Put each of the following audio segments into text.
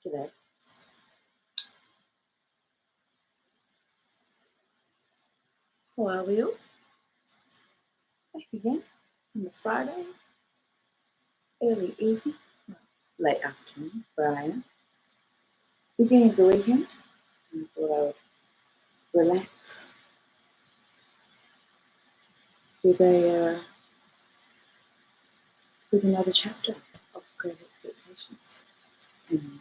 today. How are we all? Back again on a Friday, early evening, late afternoon where I am. Beginning of the weekend, and I thought I would relax with another chapter of Great Expectations and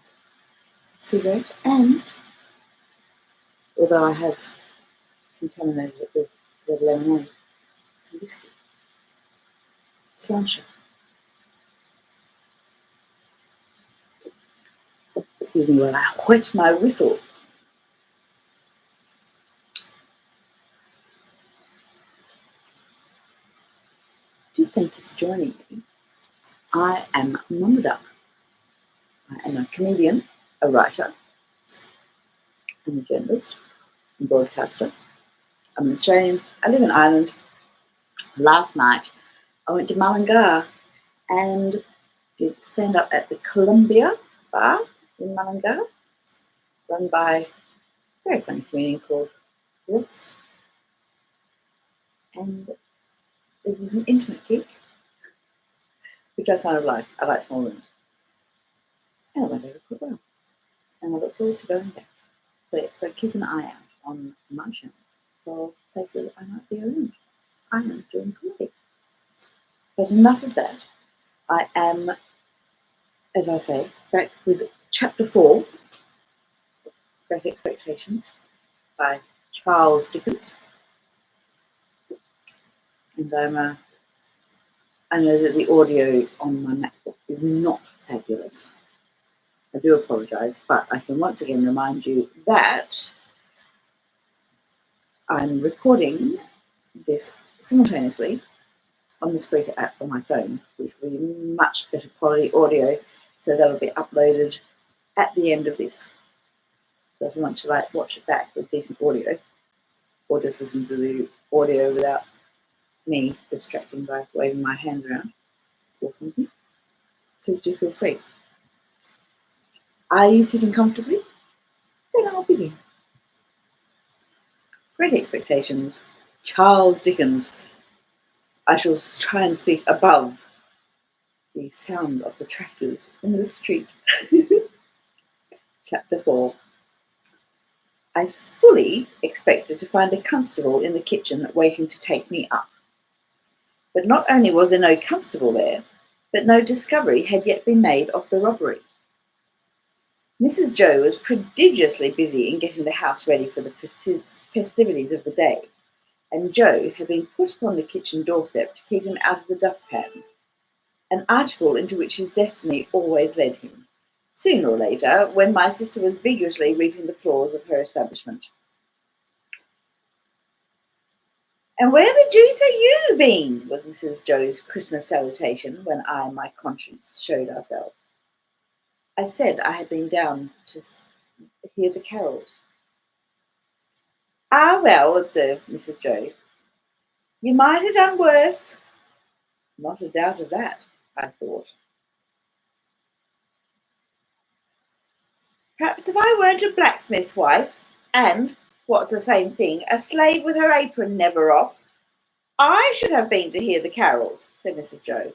cigarette, and although I have contaminated it with lemonade, some whiskey, slasher. Excuse me while I wet my whistle. Thank you for joining me. I am Mama Duck. I am a comedian, a writer, I'm a journalist and broadcaster. I'm an Australian. I live in Ireland. Last night I went to Mullingar and did stand up at the Columbia Bar in Mullingar, run by a very funny comedian called Ross. And it was an intimate gig, which I kind of like. I like small rooms. And it went over quite well. And I look forward to going back. So keep an eye out on my channel for places I might be around. Ireland doing comedy. But enough of that. I am, as I say, back with chapter 4, Great Expectations by Charles Dickens. And I know that the audio on my MacBook is not fabulous. I do apologise, but I can once again remind you that I'm recording this simultaneously on the speaker app on my phone, which will be much better quality audio, so that'll be uploaded at the end of this. So if you want to watch it back with decent audio, or just listen to the audio without me distracting by waving my hands around or something, please do feel free. Are you sitting comfortably? Then I'll begin. Great Expectations, Charles Dickens. I shall try and speak above the sound of the tractors in the street. Chapter 4. I fully expected to find a constable in the kitchen waiting to take me up. But not only was there no constable there, but no discovery had yet been made of the robbery. Mrs. Joe was prodigiously busy in getting the house ready for the festivities of the day, and Joe had been put upon the kitchen doorstep to keep him out of the dustpan, an article into which his destiny always led him, sooner or later, when my sister was vigorously reaping the floors of her establishment. "And where the deuce are you been?" was Mrs. Joe's Christmas salutation when I and my conscience showed ourselves. I said I had been down to hear the carols. "Ah, well," observed Mrs. Joe, "you might have done worse." Not a doubt of that, I thought. Perhaps if I weren't a blacksmith wife, and, what's the same thing, a slave with her apron never off, I should have been to hear the carols, said Mrs. Joe.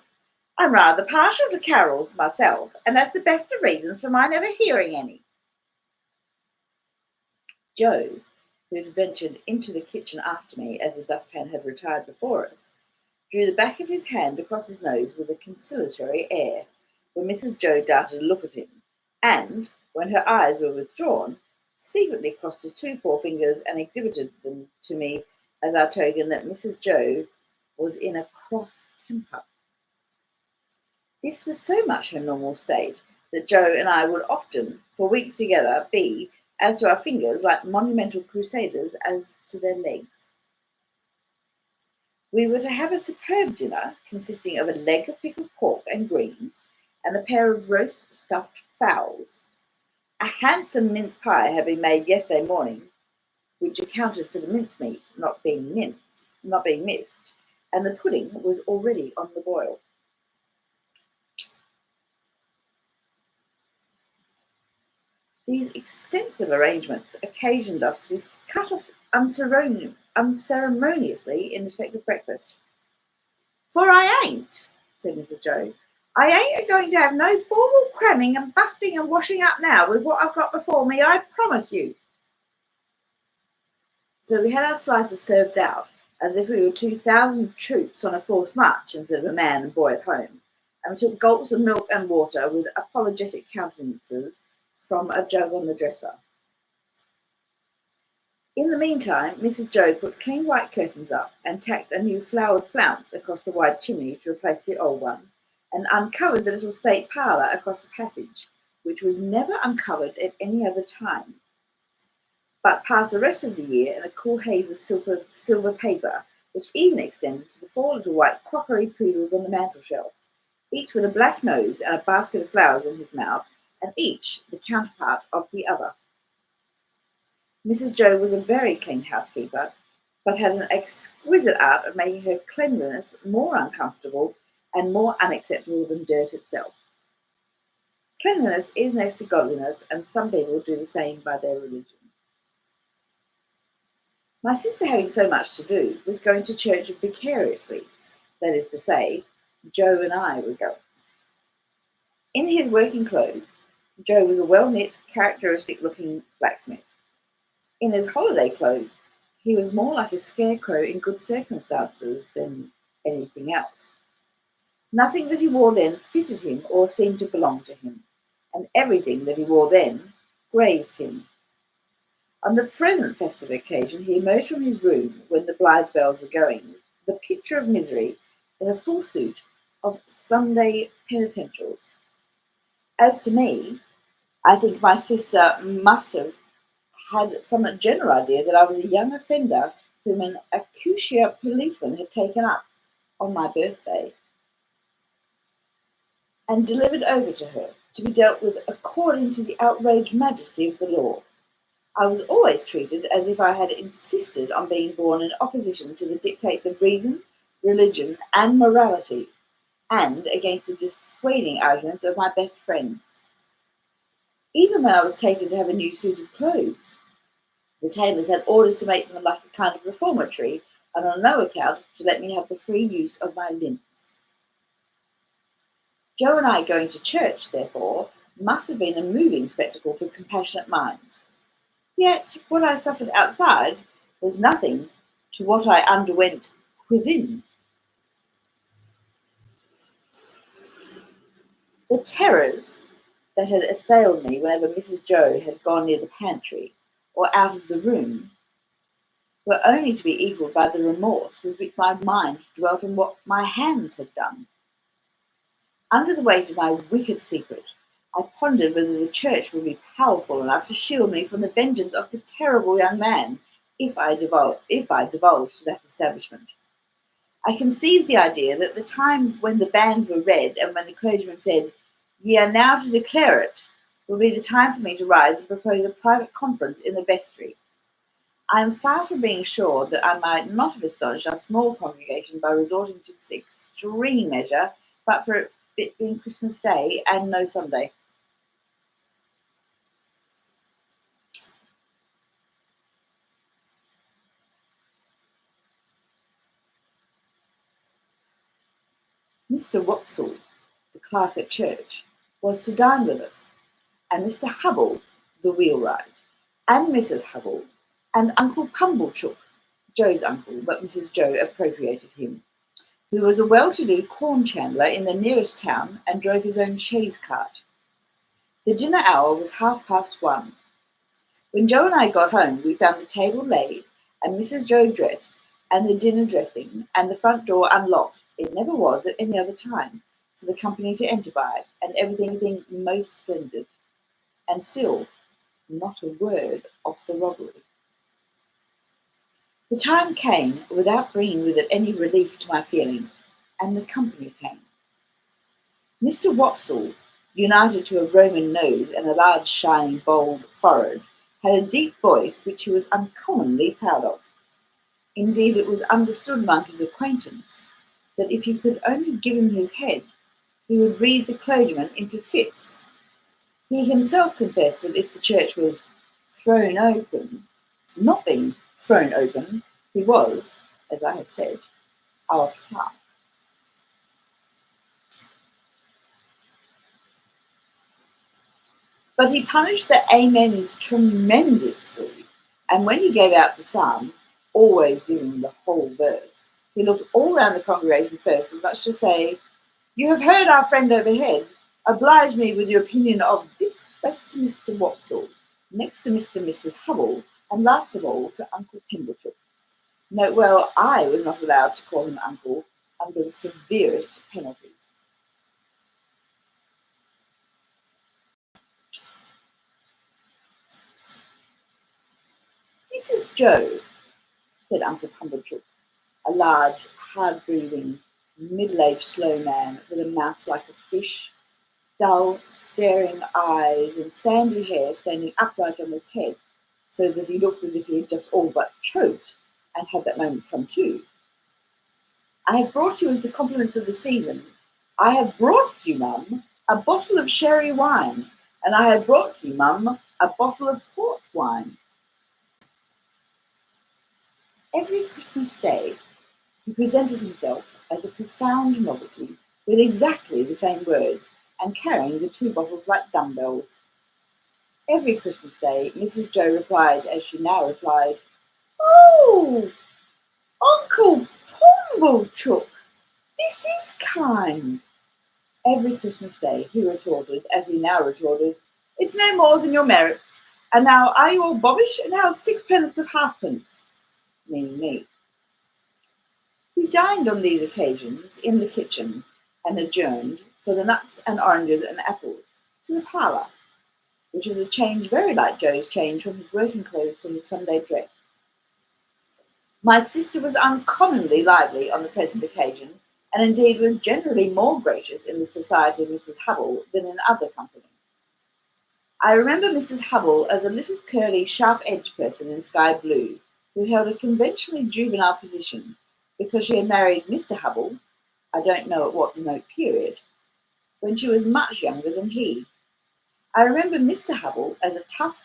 I'm rather partial to carols myself, and that's the best of reasons for my never hearing any. Joe, who had ventured into the kitchen after me as the dustpan had retired before us, drew the back of his hand across his nose with a conciliatory air, when Mrs. Joe darted a look at him, and, when her eyes were withdrawn, secretly crossed his 2 forefingers and exhibited them to me as our token that Mrs. Joe was in a cross temper. This was so much her normal state that Joe and I would often, for weeks together, be, as to our fingers, like monumental crusaders as to their legs. We were to have a superb dinner consisting of a leg of pickled pork and greens and a pair of roast stuffed fowls. A handsome mince pie had been made yesterday morning, which accounted for the mincemeat not being missed, and the pudding was already on the boil. These extensive arrangements occasioned us to be cut off unceremoniously in respect of breakfast. "For I ain't," said Mrs. Joe, "I ain't a going to have no formal cramming and busting and washing up now with what I've got before me, I promise you." So we had our slices served out, as if we were 2,000 troops on a forced march instead of a man and boy at home, and we took gulps of milk and water with apologetic countenances from a jug on the dresser. In the meantime, Mrs. Joe put clean white curtains up and tacked a new flowered flounce across the wide chimney to replace the old one, and uncovered the little state parlour across the passage, which was never uncovered at any other time, but passed the rest of the year in a cool haze of silver paper, which even extended to the 4 little white crockery poodles on the mantel-shelf, each with a black nose and a basket of flowers in his mouth, and each the counterpart of the other. Mrs. Joe was a very clean housekeeper, but had an exquisite art of making her cleanliness more uncomfortable and more unacceptable than dirt itself. Cleanliness is next to godliness, and some people do the same by their religion. My sister, having so much to do, was going to church vicariously, that is to say, Joe and I were going. In his working clothes, Joe was a well-knit, characteristic-looking blacksmith. In his holiday clothes, he was more like a scarecrow in good circumstances than anything else. Nothing that he wore then fitted him or seemed to belong to him, and everything that he wore then grazed him. On the present festive occasion, he emerged from his room when the Blythe bells were going, the picture of misery in a full suit of Sunday penitentials. As to me, I think my sister must have had some general idea that I was a young offender whom an acushia policeman had taken up on my birthday and delivered over to her to be dealt with according to the outraged majesty of the law. I was always treated as if I had insisted on being born in opposition to the dictates of reason, religion, and morality, and against the dissuading arguments of my best friends. Even when I was taken to have a new suit of clothes, the tailors had orders to make them like a kind of reformatory, and on no account to let me have the free use of my limbs. Joe and I going to church, therefore, must have been a moving spectacle for compassionate minds. Yet what I suffered outside was nothing to what I underwent within. The terrors that had assailed me whenever Mrs. Joe had gone near the pantry or out of the room were only to be equalled by the remorse with which my mind dwelt on what my hands had done. Under the weight of my wicked secret, I pondered whether the church would be powerful enough to shield me from the vengeance of the terrible young man if I divulged to that establishment. I conceived the idea that the time when the band were read and when the clergyman said, "Ye are now to declare it," would be the time for me to rise and propose a private conference in the vestry. I am far from being sure that I might not have astonished our small congregation by resorting to this extreme measure, but for it being Christmas Day and no Sunday. Mr. Wopsle, the clerk at church, was to dine with us, and Mr. Hubble, the wheelwright, and Mrs. Hubble, and Uncle Pumblechook, Joe's uncle, but Mrs. Joe appropriated him, who was a well-to-do corn chandler in the nearest town and drove his own chaise cart. The dinner hour was 1:30. When Joe and I got home, we found the table laid, and Mrs. Joe dressed, and the dinner dressing, and the front door unlocked. It never was at any other time, for the company to enter by, and everything most splendid. And still, not a word of the robbery. The time came without bringing with it any relief to my feelings, and the company came. Mr. Wopsle, united to a Roman nose and a large, shining, bold forehead, had a deep voice which he was uncommonly proud of. Indeed, it was understood among his acquaintance that if you could only give him his head, he would read the clergyman into fits. He himself confessed that if the church was thrown open, not being thrown open, he was, as I have said, our clerk. But he punished the amens tremendously, and when he gave out the psalm, always giving the whole verse, he looked all round the congregation first, as much as to say, "You have heard our friend overhead. Oblige me with your opinion of this first to Mr. Wopsle, next to Mr. and Mrs. Hubble, and last of all to Uncle Pemberton." Note well, I was not allowed to call him uncle under the severest penalties. "Mrs. Joe," said Uncle Pumblechook, a large, hard-breathing, middle-aged slow man with a mouth like a fish, dull, staring eyes, and sandy hair standing upright on his head, so that he looked as if he had just all but choked, and had that moment come to. "I have brought you as the compliments of the season. I have brought you, mum, a bottle of sherry wine, and I have brought you, mum, a bottle of port wine." Every Christmas Day he presented himself as a profound novelty, with exactly the same words, and carrying the two bottles like dumbbells. Every Christmas Day Mrs. Joe replied, as she now replied, "Oh, Uncle Pumblechook, this is kind." Every Christmas Day he retorted, as he now retorted, "It's no more than your merits. And now are you all bobbish, and how's sixpence of halfpence?" Meaning me. We dined on these occasions in the kitchen, and adjourned, for the nuts and oranges and apples, to the parlour, which was a change very like Joe's change from his working clothes to his Sunday dress. My sister was uncommonly lively on the present occasion, and indeed was generally more gracious in the society of Mrs. Hubble than in other company. I remember Mrs. Hubble as a little curly, sharp-edged person in sky blue, who held a conventionally juvenile position, because she had married Mr. Hubble, I don't know at what remote period, when she was much younger than he. I remember Mr. Hubble as a tough,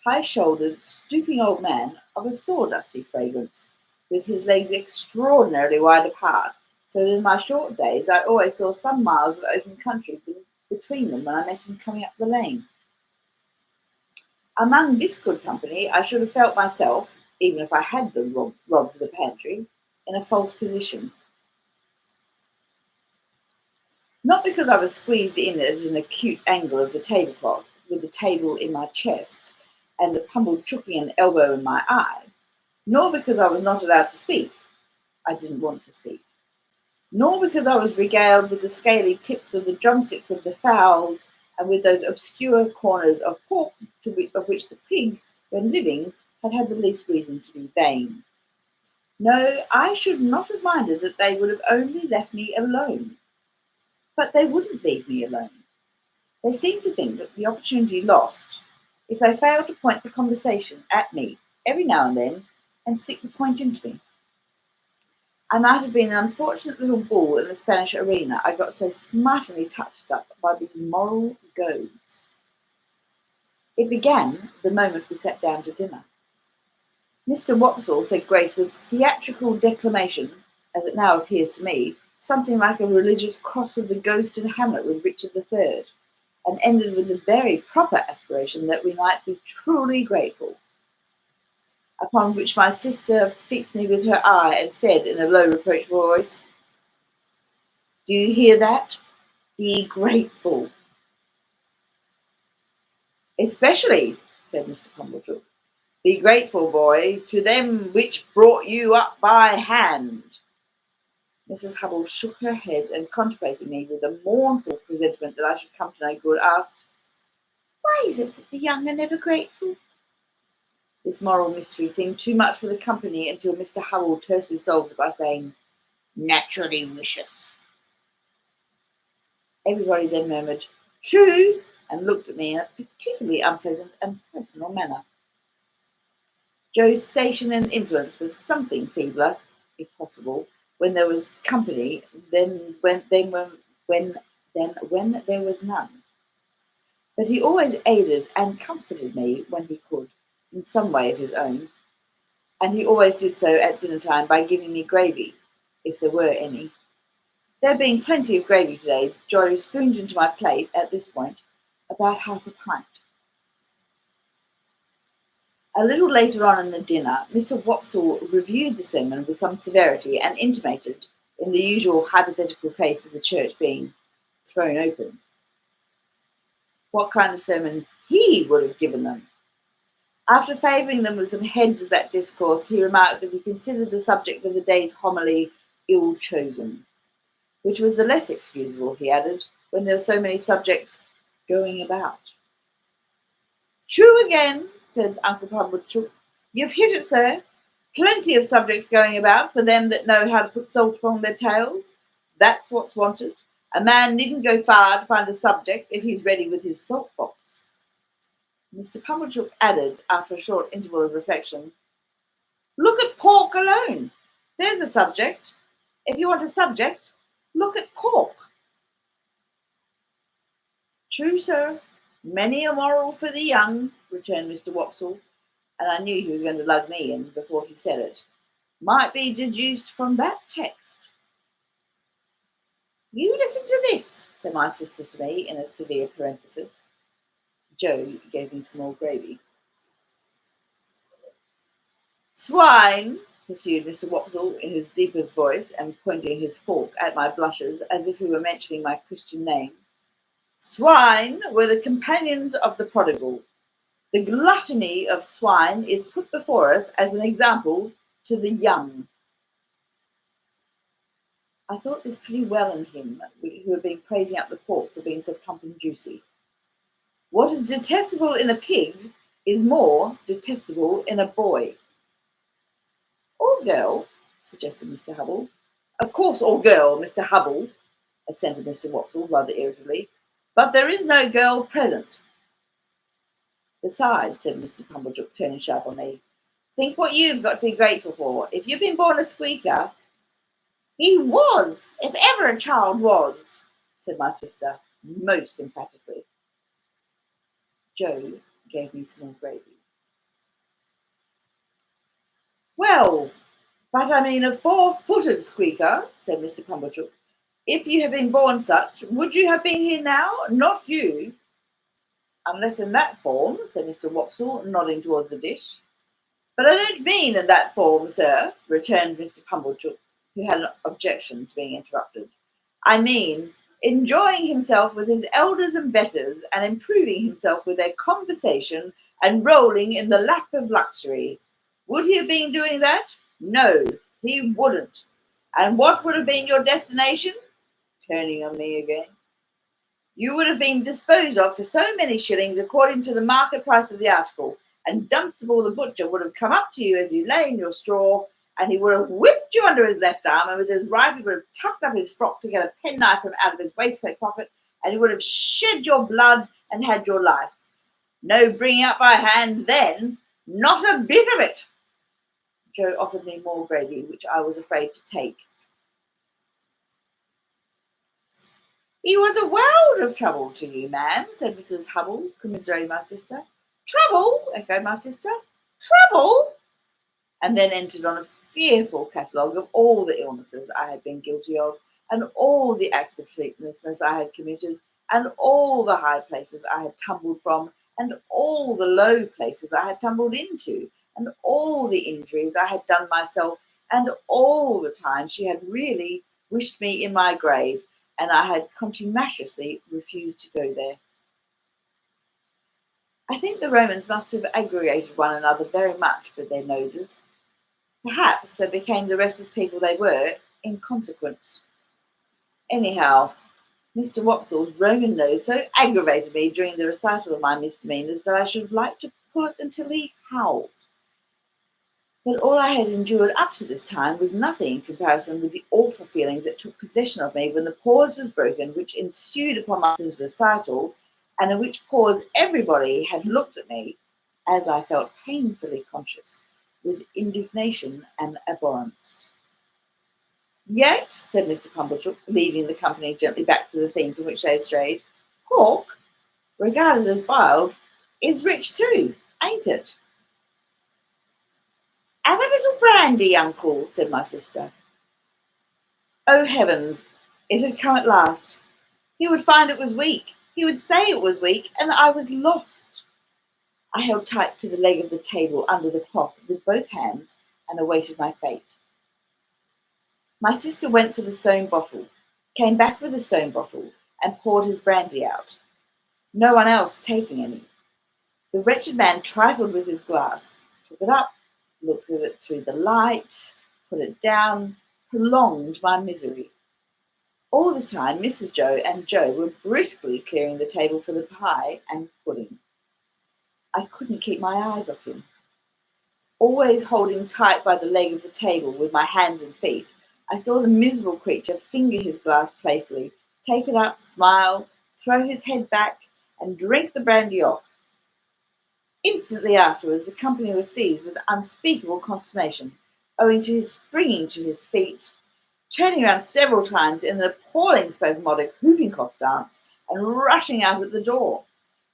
high-shouldered, stooping old man of a sawdusty fragrance, with his legs extraordinarily wide apart, so that in my short days I always saw some miles of open country between them when I met him coming up the lane. Among this good company I should have felt myself, even if I had been robbed the pantry, in a false position. Not because I was squeezed in at an acute angle of the tablecloth, with the table in my chest, and the Pumblechookian elbow in my eye, nor because I was not allowed to speak, I didn't want to speak, nor because I was regaled with the scaly tips of the drumsticks of the fowls, and with those obscure corners of pork of which the pig, when living, had had the least reason to be vain. No, I should not have minded that they would have only left me alone. But they wouldn't leave me alone. They seemed to think that the opportunity lost if they failed to point the conversation at me every now and then, and stick the point into me. I might have been an unfortunate little bull in the Spanish arena, I got so smartly touched up by these moral goads. It began the moment we sat down to dinner. Mr. Wopsle said grace with theatrical declamation, as it now appears to me, something like a religious cross of the Ghost in Hamlet with Richard III, and ended with the very proper aspiration that we might be truly grateful. Upon which my sister fixed me with her eye and said in a low reproachful voice, "Do you hear that? Be grateful." "Especially," said Mr. Pumblechook, "be grateful, boy, to them which brought you up by hand." Mrs. Hubble shook her head, and contemplating me with a mournful presentiment that I should come to no good, asked, "Why is it that the young are never grateful?" This moral mystery seemed too much for the company until Mr. Hubble tersely solved it by saying, "Naturally vicious." Everybody then murmured, "True," and looked at me in a particularly unpleasant and personal manner. Joe's station and influence was something feebler, if possible, when there was company than when there was none. But he always aided and comforted me when he could, in some way of his own, and he always did so at dinner time by giving me gravy, if there were any. There being plenty of gravy today, Joe spooned into my plate, at this point, about half a pint. A little later on in the dinner, Mr. Wopsle reviewed the sermon with some severity and intimated, in the usual hypothetical case of the church being thrown open, what kind of sermon he would have given them. After favouring them with some heads of that discourse, he remarked that he considered the subject of the day's homily ill chosen, which was the less excusable, he added, when there were so many subjects going about. True again, said Uncle Pumblechook. You've hit it, sir. Plenty of subjects going about for them that know how to put salt upon their tails. That's what's wanted. A man needn't go far to find a subject if he's ready with his salt box. Mr. Pumblechook added, after a short interval of reflection, look at pork alone. There's a subject. If you want a subject, look at pork. True, sir. Many a moral for the young, returned Mr. Wopsle, and I knew he was going to lug me in before he said it, might be deduced from that text. You listen to this, said my sister to me in a severe parenthesis. Joe gave me some more gravy. Swine, pursued Mr. Wopsle in his deepest voice and pointing his fork at my blushes as if he were mentioning my Christian name. Swine were the companions of the prodigal. The gluttony of swine is put before us as an example to the young. I thought this pretty well in him, who had been praising up the pork for being so plump and juicy. What is detestable in a pig is more detestable in a boy. Or girl, suggested Mr. Hubble. Of course, or girl, Mr. Hubble, assented Mr. Wopsle rather irritably. But there is no girl present. Besides, said Mr. Pumblechook, turning sharp on me, think what you've got to be grateful for. If you've been born a squeaker, he was, if ever a child was, said my sister, most emphatically. Joe gave me some more gravy. Well, but I mean a four-footed squeaker, said Mr. Pumblechook. If you had been born such, would you have been here now? Not you. Unless in that form, said Mr. Wopsle, nodding towards the dish. But I don't mean in that form, sir, returned Mr. Pumblechook, who had an objection to being interrupted. I mean enjoying himself with his elders and betters, and improving himself with their conversation, and rolling in the lap of luxury. Would he have been doing that? No, he wouldn't. And what would have been your destination? Turning on me again. You would have been disposed of for so many shillings according to the market price of the article, and Dunstable the butcher would have come up to you as you lay in your straw, and he would have whipped you under his left arm, and with his right he would have tucked up his frock to get a penknife from out of his waistcoat pocket, and he would have shed your blood and had your life. No bringing up by hand then, not a bit of it. Joe offered me more gravy, which I was afraid to take. He was a world of trouble to you, ma'am, said Mrs. Hubble, commiserating my sister. Trouble? Echoed my sister. Trouble? And then entered on a fearful catalogue of all the illnesses I had been guilty of, and all the acts of sleeplessness I had committed, and all the high places I had tumbled from, and all the low places I had tumbled into, and all the injuries I had done myself, and all the time she had really wished me in my grave, and I had contumaciously refused to go there. I think the Romans must have aggravated one another very much with their noses. Perhaps they became the restless people they were in consequence. Anyhow, Mr. Wopsle's Roman nose so aggravated me during the recital of my misdemeanours that I should have liked to pull it until he howled. But all I had endured up to this time was nothing in comparison with the awful feelings that took possession of me when the pause was broken which ensued upon my sister's recital, and in which pause everybody had looked at me, as I felt painfully conscious, with indignation and abhorrence. Yet, said Mr. Pumblechook, leading the company gently back to the theme from which they had strayed, pork regarded as mild, is rich too, ain't it? Have a little brandy, uncle, said my sister. Oh heavens, it had come at last. He would find it was weak. He would say it was weak, and I was lost. I held tight to the leg of the table under the cloth with both hands and awaited my fate. My sister went for the stone bottle, came back with the stone bottle, and poured his brandy out, no one else taking any. The wretched man trifled with his glass, took it up, looked at it through the light, put it down, prolonged my misery. All this time, Mrs. Joe and Joe were briskly clearing the table for the pie and pudding. I couldn't keep my eyes off him. Always holding tight by the leg of the table with my hands and feet, I saw the miserable creature finger his glass playfully, take it up, smile, throw his head back, and drink the brandy off. Instantly afterwards, the company was seized with unspeakable consternation, owing to his springing to his feet, turning around several times in an appalling spasmodic whooping cough dance, and rushing out at the door.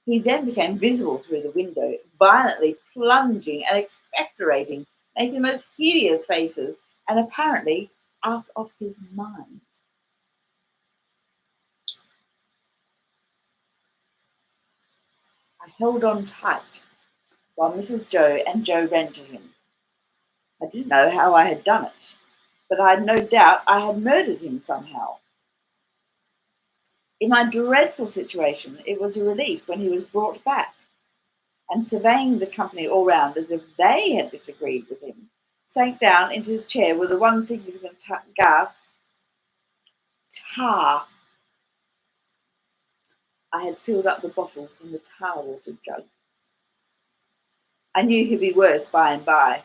He then became visible through the window, violently plunging and expectorating, making the most hideous faces, and apparently out of his mind. I held on tight while Mrs. Joe and Joe ran to him. I didn't know how I had done it, but I had no doubt I had murdered him somehow. In my dreadful situation, it was a relief when he was brought back, and surveying the company all round as if they had disagreed with him, sank down into his chair with the one significant gasp, tar. I had filled up the bottle from the tar-water jug. I knew he'd be worse by and by.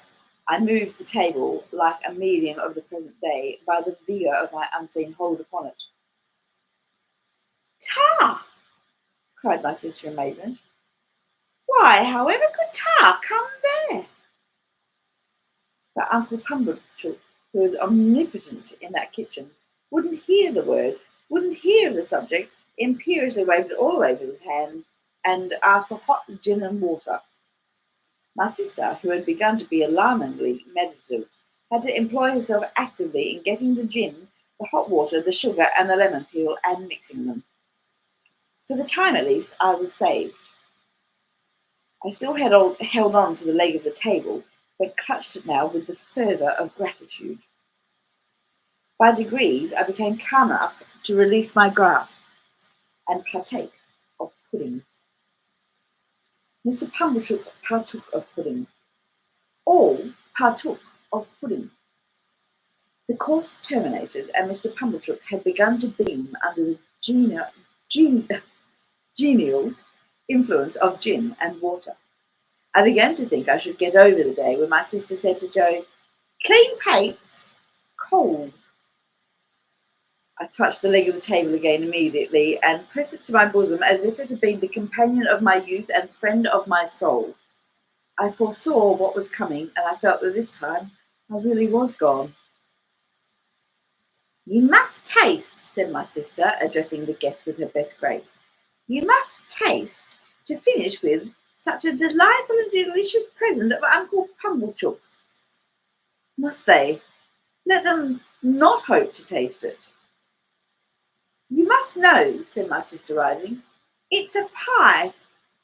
I moved the table like a medium of the present day by the vigour of my unseen hold upon it. Tar! Cried my sister in amazement. Why, however could tar come there? But Uncle Pumblechook, who was omnipotent in that kitchen, wouldn't hear the word, wouldn't hear of the subject, imperiously waved it all over his hand, and asked for hot gin and water. My sister, who had begun to be alarmingly meditative, had to employ herself actively in getting the gin, the hot water, the sugar, and the lemon peel, and mixing them. For the time, at least, I was saved. I still held on to the leg of the table, but clutched it now with the fervour of gratitude. By degrees, I became calm enough to release my grasp and partake of pudding. Mr. Pumblechook partook of pudding. All partook of pudding. The course terminated, and Mr. Pumblechook had begun to beam under the genial influence of gin and water. I began to think I should get over the day when my sister said to Joe, "Clean pates, cold." I clutched the leg of the table again immediately and pressed it to my bosom as if it had been the companion of my youth and friend of my soul. I foresaw what was coming, and I felt that this time I really was gone. "You must taste," said my sister, addressing the guest with her best grace. "You must taste to finish with such a delightful and delicious present of Uncle Pumblechook's." Must they? Let them not hope to taste it. "You must know," said my sister, rising, "it's a pie,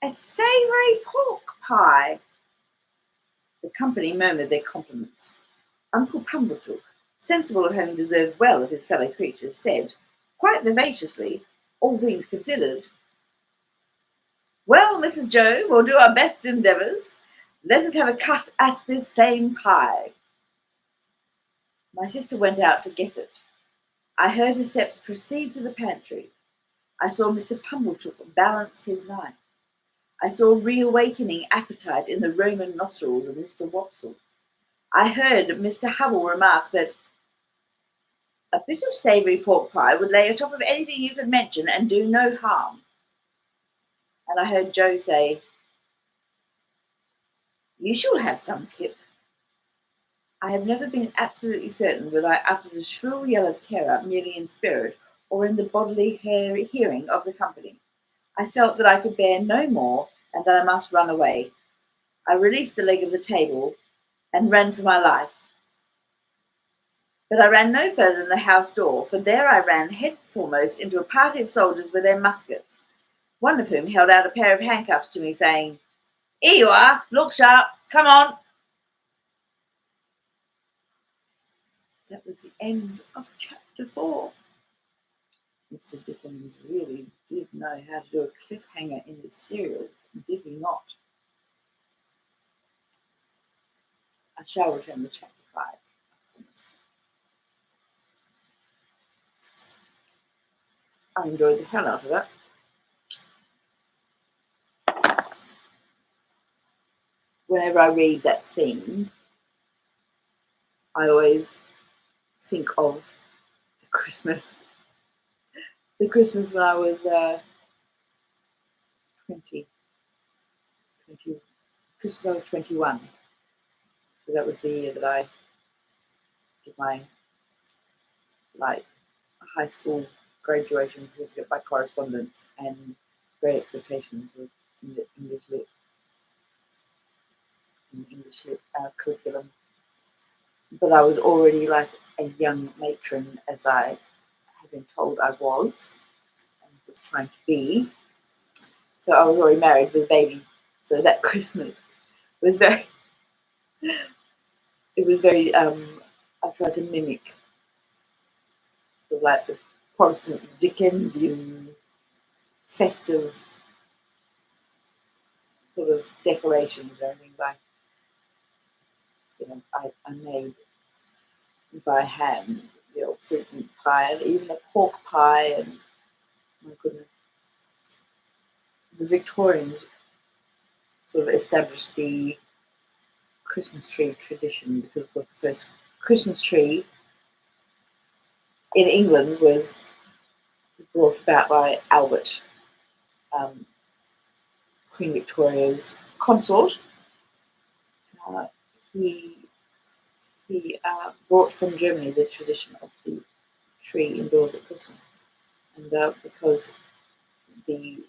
a savoury pork pie." The company murmured their compliments. Uncle Pumblechook, sensible of having deserved well of his fellow creatures, said, quite vivaciously, all things considered, "Well, Mrs. Joe, we'll do our best endeavours. Let us have a cut at this same pie." My sister went out to get it. I heard her steps proceed to the pantry. I saw Mr. Pumblechook balance his knife. I saw reawakening appetite in the Roman nostrils of Mr. Wopsle. I heard Mr. Hubble remark that a bit of savoury pork pie would lay atop of anything you could mention and do no harm. And I heard Joe say, "You shall have some, Pip." I have never been absolutely certain whether I uttered a shrill yell of terror merely in spirit or in the bodily hearing of the company. I felt that I could bear no more and that I must run away. I released the leg of the table and ran for my life. But I ran no further than the house door, for there I ran head foremost into a party of soldiers with their muskets, one of whom held out a pair of handcuffs to me, saying, "Here you are, look sharp, come on." That was the end of chapter 4. Mr. Dickens really did know how to do a cliffhanger in his serials, did he not? I shall return to chapter 5. I enjoyed the hell out of it. Whenever I read that scene, I always think of Christmas. The Christmas when I was 20, Christmas I was 21. So that was the year that I did my high school graduation certificate by correspondence, and Great Expectations was in the English lit curriculum. But I was already like a young matron, as I had been told I was, and was trying to be. So I was already married with a baby. So that Christmas was very, I tried to mimic like the Protestant Dickensian festive sort of decorations and everything. I made by hand, fruit and pie, and even a pork pie, and my goodness, the Victorians sort of established the Christmas tree tradition, because of course the first Christmas tree in England was brought about by Albert, Queen Victoria's consort. He brought from Germany the tradition of the tree indoors at Christmas, and because the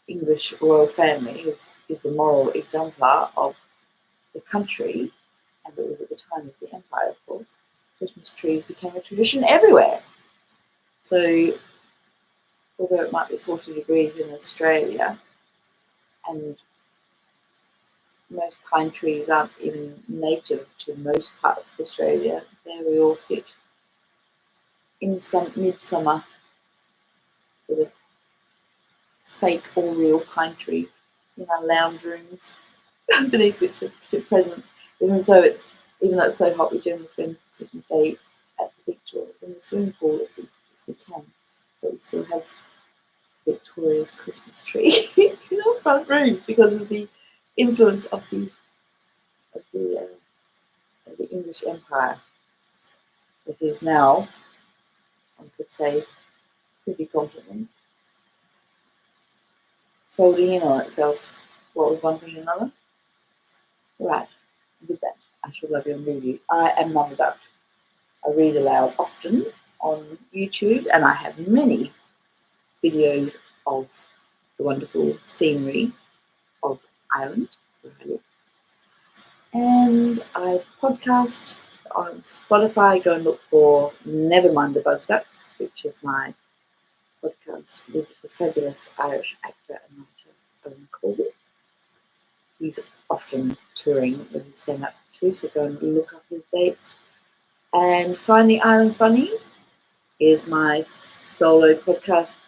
English royal family is the moral exemplar of the country, and it was at the time of the Empire, of course, Christmas trees became a tradition everywhere. So, although it might be 40 degrees in Australia, and most pine trees aren't even native to most parts of Australia, there we all sit in some midsummer with a fake or real pine tree in our lounge rooms beneath which are presents. Even though it's so hot, we generally spend Christmas Day at the beach or in the swimming pool if we can. But we still have Victoria's Christmas tree in our front room because of the influence of the English Empire. It is now, one could say, pretty confidently folding in on itself. What was one thing and another? Right, with that, I shall love you and leave you. I am Mum Duck. I read aloud often on YouTube, and I have many videos of the wonderful scenery of Ireland, where I live. And I podcast on Spotify. Go and look for Never Mind the Buzz Ducks, which is my podcast with the fabulous Irish actor and writer Owen Colby. He's often touring with his stand-up too, so go and look up his dates. And Finding Ireland Funny is my solo podcast,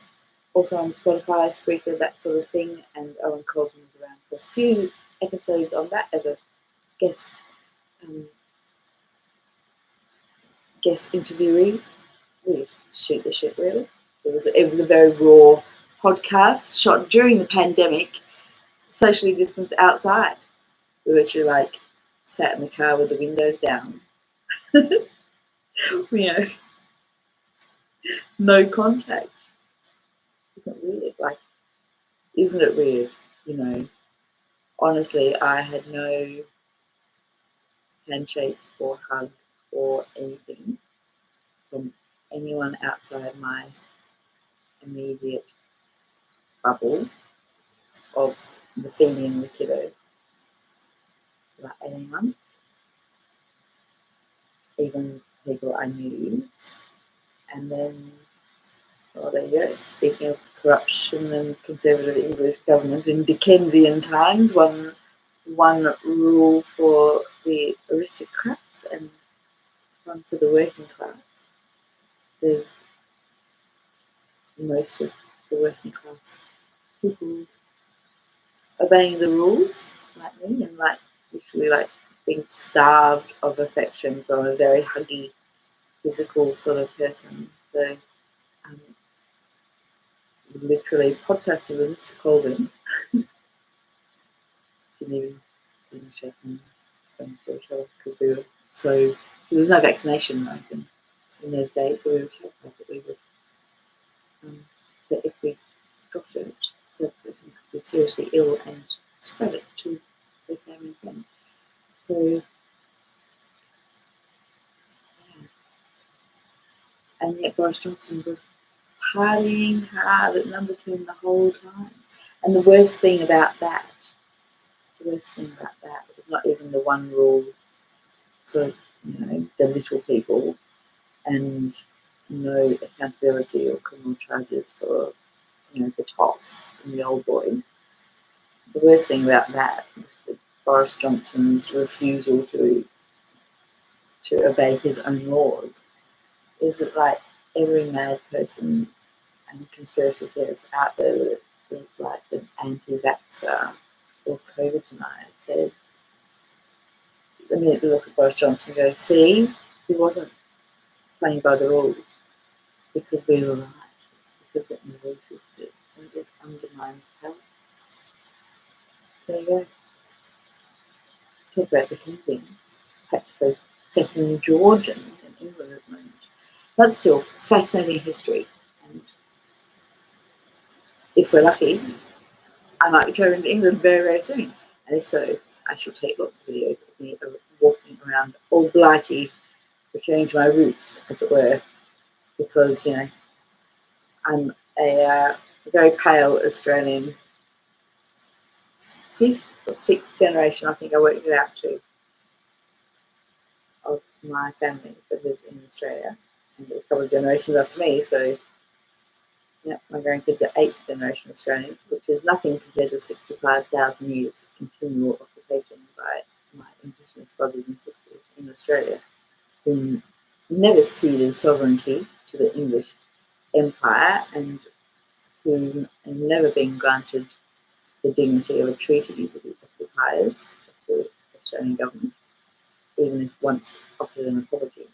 also on Spotify, Spreaker, that sort of thing. And Owen Colby is around for a few episodes on that as a guest interviewee. We just shoot the shit, really. It was a very raw podcast shot during the pandemic, socially distanced outside. We literally sat in the car with the windows down. No contact. Isn't it weird? Isn't it weird? Honestly, I had no handshakes or hugs or anything from anyone outside my immediate bubble of the feeding the kiddo for about 18 months. Even people I knew. And then, well, there you go. Speaking of corruption and conservative English government in Dickensian times, one rule for the aristocrats and one for the working class. There's most of the working class people obeying the rules, like me, and like literally like being starved of affection from a very huggy, physical sort of person. So, um, literally podcasting with Mr. Colvin. Didn't even shake hands. Because we were so there was no vaccination like in those days, so we were terrified that we would that if we got it, the person could be seriously ill and spread it to their family and friends. So yeah. And yet Boris Johnson was partying hard at number 10 the whole time. And the worst thing about that was not even the one rule for the little people and no accountability or criminal charges for the tops and the old boys. The worst thing about that was Boris Johnson's refusal to obey his own laws. Is that like every mad person and conspiracy theorist out there that is like an anti-vaxxer or COVID denier says, the minute they look at Boris Johnson and go, see, he wasn't playing by the rules because we were right, because it never existed, and it undermines health. There you go. Talk about Dickensian, practically second Georgian in England at the moment. But still, fascinating history. And if we're lucky, I might be traveling to England very, very soon. And if so, I shall take lots of videos of me walking around all blighty, returning to my roots, as it were, because, I'm a very pale Australian, fifth or sixth generation, I think I worked it out to, of my family that lives in Australia. And there's a couple of generations after me, so yeah, my grandkids are eighth generation Australians, which is nothing compared to 65,000 years of continual occupation by my Indigenous brothers and sisters in Australia, who never ceded sovereignty to the English Empire and who have never been granted the dignity of a treaty with the occupiers of the Australian government, even if once offered an apology.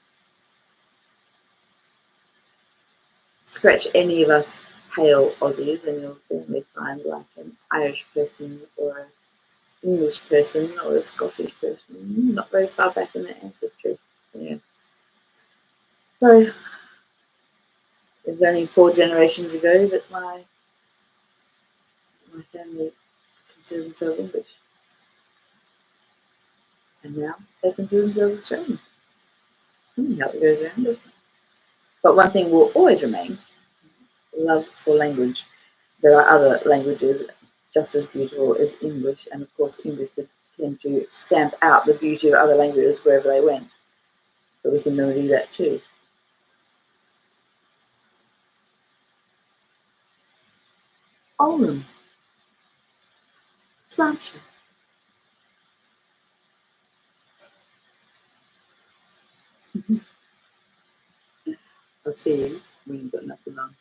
Scratch any of us pale Aussies and you'll certainly find like an Irish person or an English person or a Scottish person, not very far back in their ancestry. Yeah. So it was only 4 generations ago that my family considered themselves English. And now they consider themselves Australian. How it goes around, doesn't it? But one thing will always remain, love for language. There are other languages just as beautiful as English, and of course English did tend to stamp out the beauty of other languages wherever they went. But we can never do that too. Olin, Slasher. I'll see you when you've got nothing on.